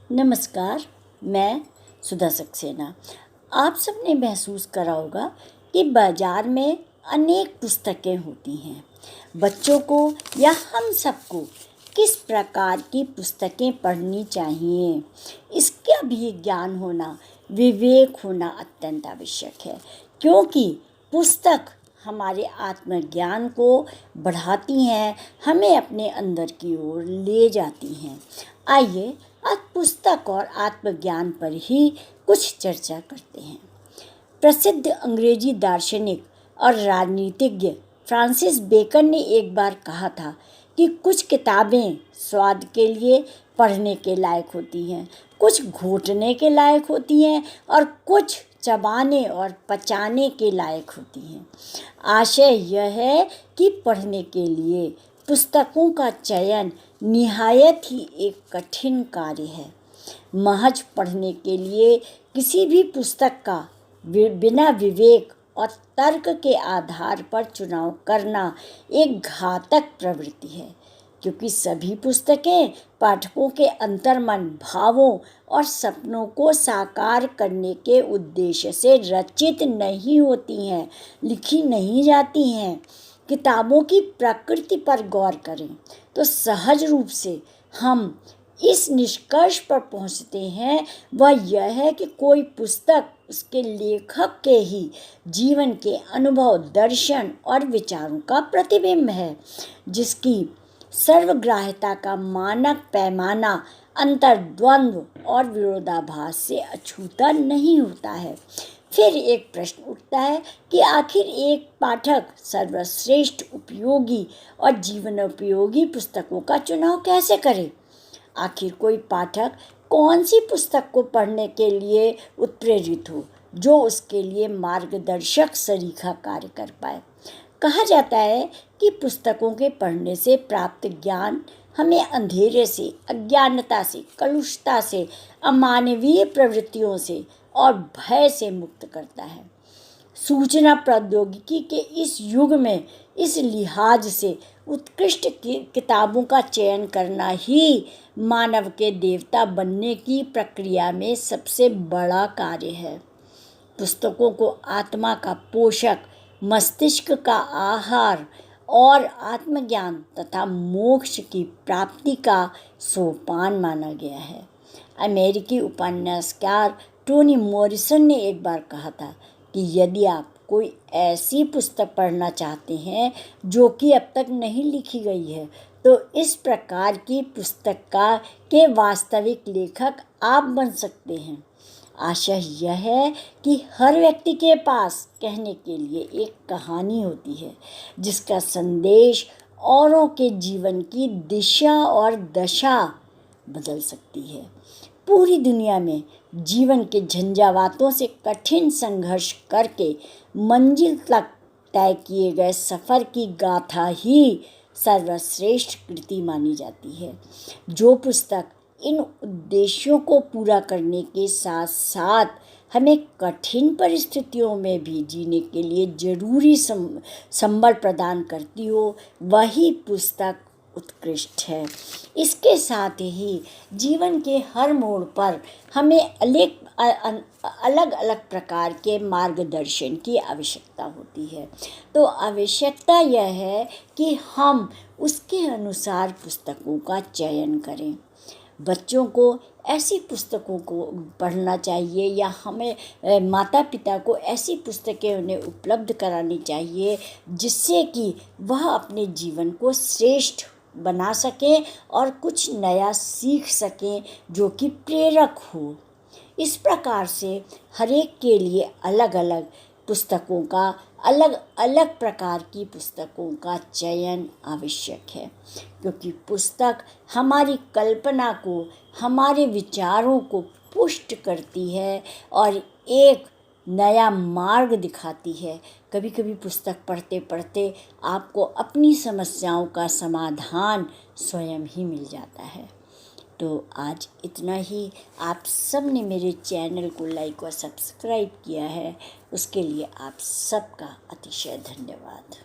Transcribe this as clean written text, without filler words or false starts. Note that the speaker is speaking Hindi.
नमस्कार, मैं सुधा सक्सेना। आप सबने महसूस करा होगा कि बाज़ार में अनेक पुस्तकें होती हैं। बच्चों को या हम सबको किस प्रकार की पुस्तकें पढ़नी चाहिए, इसका भी ज्ञान होना, विवेक होना अत्यंत आवश्यक है, क्योंकि पुस्तक हमारे आत्मज्ञान को बढ़ाती हैं, हमें अपने अंदर की ओर ले जाती हैं। आइए आज पुस्तक और आत्मज्ञान पर ही कुछ चर्चा करते हैं। प्रसिद्ध अंग्रेजी दार्शनिक और राजनीतिज्ञ फ्रांसिस बेकन ने एक बार कहा था कि कुछ किताबें स्वाद के लिए पढ़ने के लायक होती हैं, कुछ घोटने के लायक होती हैं और कुछ चबाने और पचाने के लायक होती हैं। आशय यह है कि पढ़ने के लिए पुस्तकों का चयन निहायत ही एक कठिन कार्य है। महज पढ़ने के लिए किसी भी पुस्तक का बिना विवेक और तर्क के आधार पर चुनाव करना एक घातक प्रवृत्ति है, क्योंकि सभी पुस्तकें पाठकों के अंतर्मन, भावों और सपनों को साकार करने के उद्देश्य से रचित नहीं होती हैं, लिखी नहीं जाती हैं। किताबों की प्रकृति पर गौर करें तो सहज रूप से हम इस निष्कर्ष पर पहुंचते हैं, वह यह है कि कोई पुस्तक उसके लेखक के ही जीवन के अनुभव, दर्शन और विचारों का प्रतिबिंब है, जिसकी सर्वग्राह्यता का मानक पैमाना अंतर्द्वंद्व और विरोधाभास से अछूता नहीं होता है। फिर एक प्रश्न उठता है कि आखिर एक पाठक सर्वश्रेष्ठ, उपयोगी और जीवनोपयोगी पुस्तकों का चुनाव कैसे करे? आखिर कोई पाठक कौन सी पुस्तक को पढ़ने के लिए उत्प्रेरित हो जो उसके लिए मार्गदर्शक सरीखा कार्य कर पाए? कहा जाता है कि पुस्तकों के पढ़ने से प्राप्त ज्ञान हमें अंधेरे से, अज्ञानता से, कलुषता से, अमानवीय प्रवृत्तियों से और भय से मुक्त करता है। सूचना प्रौद्योगिकी के इस युग में इस लिहाज से उत्कृष्ट किताबों का चयन करना ही मानव के देवता बनने की प्रक्रिया में सबसे बड़ा कार्य है। पुस्तकों को आत्मा का पोषक, मस्तिष्क का आहार और आत्मज्ञान तथा मोक्ष की प्राप्ति का सोपान माना गया है। अमेरिकी उपन्यासकार टोनी मॉरिसन ने एक बार कहा था कि यदि आप कोई ऐसी पुस्तक पढ़ना चाहते हैं जो कि अब तक नहीं लिखी गई है, तो इस प्रकार की पुस्तक के वास्तविक लेखक आप बन सकते हैं। आशा यह है कि हर व्यक्ति के पास कहने के लिए एक कहानी होती है, जिसका संदेश औरों के जीवन की दिशा और दशा बदल सकती है। पूरी दुनिया में जीवन के झंझावातों से कठिन संघर्ष करके मंजिल तक तय किए गए सफ़र की गाथा ही सर्वश्रेष्ठ कृति मानी जाती है। जो पुस्तक इन उद्देश्यों को पूरा करने के साथ साथ हमें कठिन परिस्थितियों में भी जीने के लिए जरूरी संबल प्रदान करती हो, वही पुस्तक उत्कृष्ट है। इसके साथ ही जीवन के हर मोड़ पर हमें अलग अलग प्रकार के मार्गदर्शन की आवश्यकता होती है। तो आवश्यकता यह है कि हम उसके अनुसार पुस्तकों का चयन करें। बच्चों को ऐसी पुस्तकों को पढ़ना चाहिए, या हमें माता पिता को ऐसी पुस्तकें उन्हें उपलब्ध करानी चाहिए जिससे कि वह अपने जीवन को श्रेष्ठ बना सकें और कुछ नया सीख सकें जो कि प्रेरक हो। इस प्रकार से हर एक के लिए अलग अलग पुस्तकों का, अलग अलग प्रकार की पुस्तकों का चयन आवश्यक है, क्योंकि पुस्तक हमारी कल्पना को, हमारे विचारों को पुष्ट करती है और एक नया मार्ग दिखाती है। कभी कभी पुस्तक पढ़ते पढ़ते आपको अपनी समस्याओं का समाधान स्वयं ही मिल जाता है। तो आज इतना ही। आप सब ने मेरे चैनल को लाइक और सब्सक्राइब किया है, उसके लिए आप सबका अतिशय धन्यवाद।